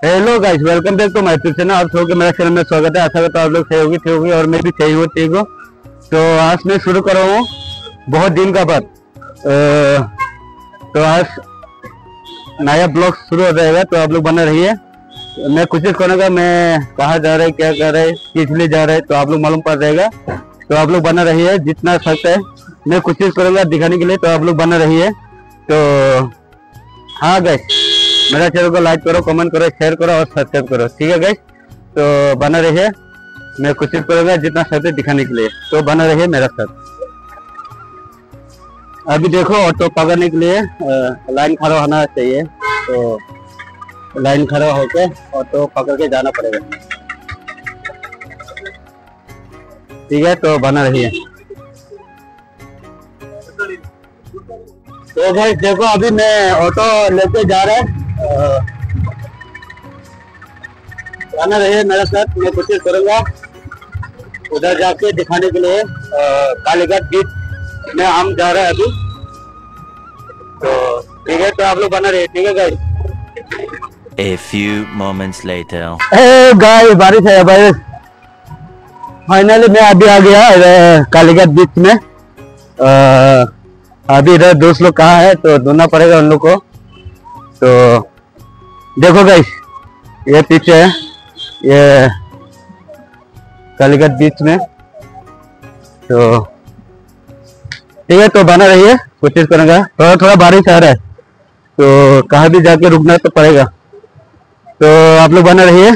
Hello guys, welcome back to my YouTube channel. आप सबके मेरा चैनल में स्वागत है। आशा करता हूँ आप लोग सही होगी और मैं भी सही हूँ, ठीक हूँ। तो आज मैं शुरू कर रहा हूँ बहुत दिन का बाद। तो आज नया ब्लॉग शुरू हो जाएगा, तो आप लोग बने रहिए। मैं कोशिश करूँगा मैं कहाँ जा रहे, क्या कर रहे, किस लिए जा रहे, तो आप लोग मालूम पड़ जाएगा। तो आप लोग बने रहिए, जितना सकता है मैं कोशिश करूँगा दिखाने के लिए, तो आप लोग बने रहिए। तो हाँ गाइस, मेरा चैनल को लाइक करो, कमेंट करो, शेयर करो और सब्सक्राइब करो, ठीक है गाइस। तो बना रहिए, मैं कोशिश करूंगा जितना सकते दिखाने के लिए, तो बना रहिए मेरा साथ। अभी देखो, ऑटो पकड़ने के लिए लाइन खड़ा होना चाहिए, तो लाइन खड़ा होके ऑटो पकड़ के जाना पड़ेगा, ठीक है। तो बना रहिए। तो भाई देखो, अभी मैं ऑटो लेके जा रहा है, आना रहिए मेरे साथ। मैं कोशिश करूंगा उधर जाके दिखाने के लिए। कालीघाट बीच में हम जा रहे हैं अभी, तो ठीक है। तो आप लोग बना रहिए, ठीक है guys. A few moments later. Guys, बारिश है भाई। फाइनली मैं अभी आ गया कालीघाट बीच में। अभी इधर दोस्त लोग कहाँ है, तो ढूंढना पड़ेगा उन लोग को। तो देखो गाइस, ये पीछे है, ये कालीघाट बीच में। तो ठीक है, तो बना रहिए, कोशिश करूंगा। थोड़ा थोड़ा बारिश आ रहा है, तो कहाँ भी जाके रुकना तो पड़ेगा। तो आप लोग बना रहिए।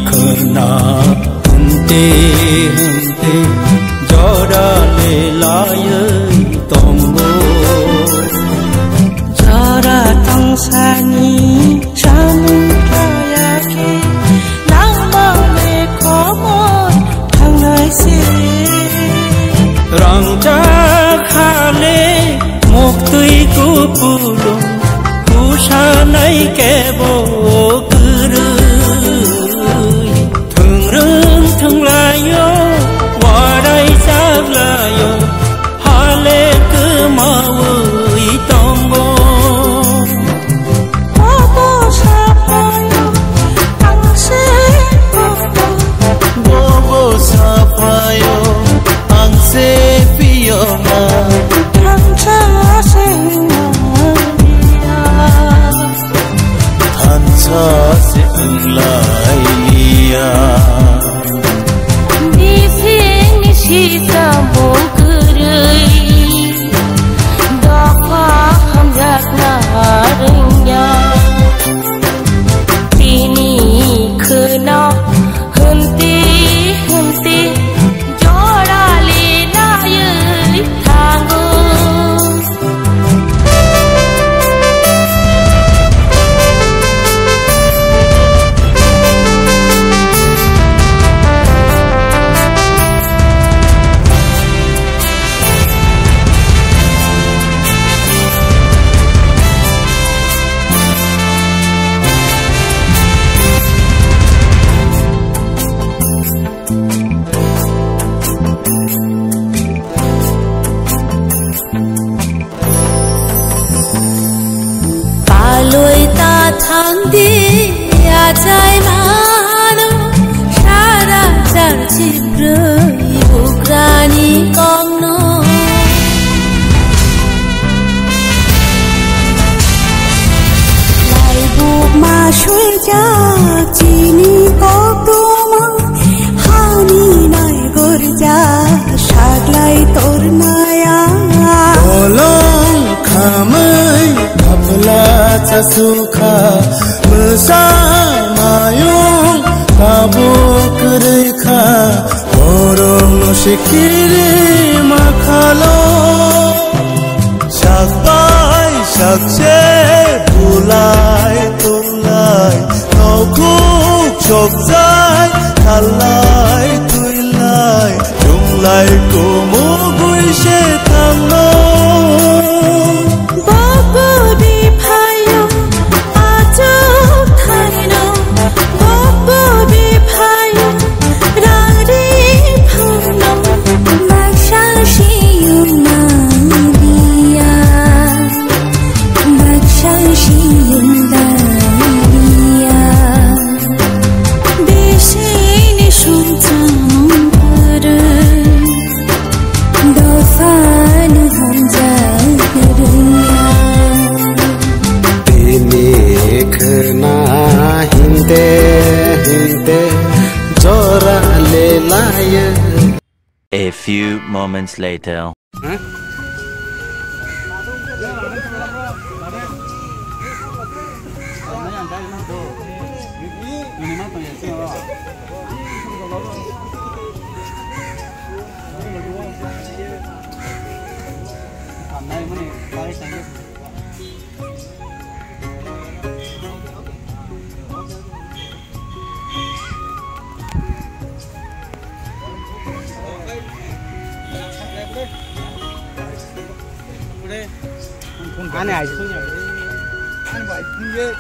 Kena hente joda le layan tombo jara tangsani chamu kaya ke lama le komon thangai se rang cha khale mo से उनलाई लिया Difeng sisa bongkerai Dafa hamjak narengnya Tini kena henti Jora lena yei tanggung Thangdi ajai mano shara charchibroi bukrani kongno lai buk ma shui jak chini kokdoma hani nai gorja shaglai tor naya Tolong khamai khapla cha sukha Bersama-yung tabuk rekha Orang sikiri makalo Sakpai sakse bulai tulai Tokuk chokzai talai tuilai Junglai kumugui shetangno A few moments later. Anh này xuống nhà anh vậy ghê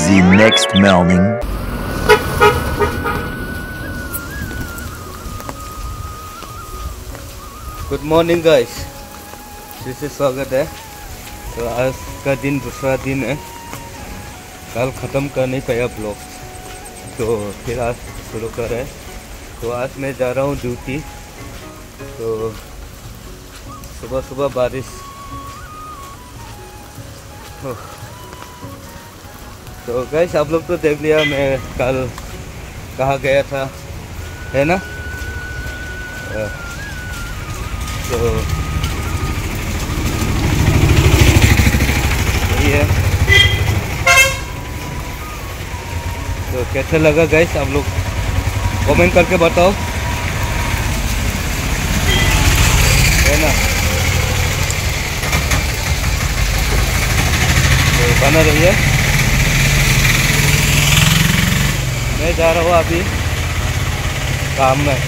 The next morning. Good morning guys, फिर से स्वागत है। तो आज का दिन दूसरा दिन है, कल ख़त्म कर नहीं पाया ब्लॉग, तो फिर आज शुरू कर रहे हैं। तो आज मैं जा रहा हूँ ड्यूटी, तो सुबह सुबह बारिश। तो गाइस आप लोग तो देख लिया मैं कल कहाँ गया था, है ना। तो यही है। तो कैसे लगा गाइस आप लोग कमेंट करके बताओ, है ना। तो बना रहिए, मैं जा रहा हूँ अभी काम में।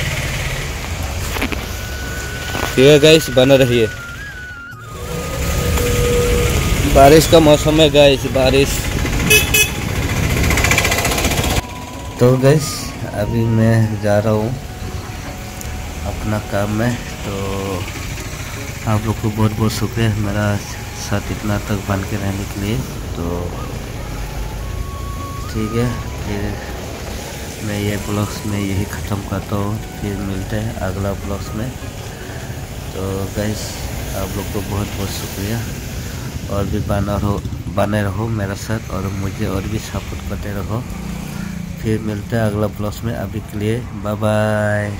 ठीक है गाइस, बना रहिए। बारिश का मौसम है गाइस, बारिश। तो गाइस अभी मैं जा रहा हूँ अपना काम में। तो आप लोग को बहुत बहुत शुक्रिया मेरा साथ इतना तक बन के रहने के लिए। तो ठीक है, फिर मैं ये ब्लॉग्स में यही ख़त्म करता हूँ, फिर मिलते हैं अगला ब्लॉग्स में। तो गाइस आप लोग को बहुत बहुत शुक्रिया, और भी बने रहो मेरे साथ, और मुझे और भी सपोर्ट करते रहो। फिर मिलते हैं अगला ब्लॉग्स में। अभी के लिए बाय बाय।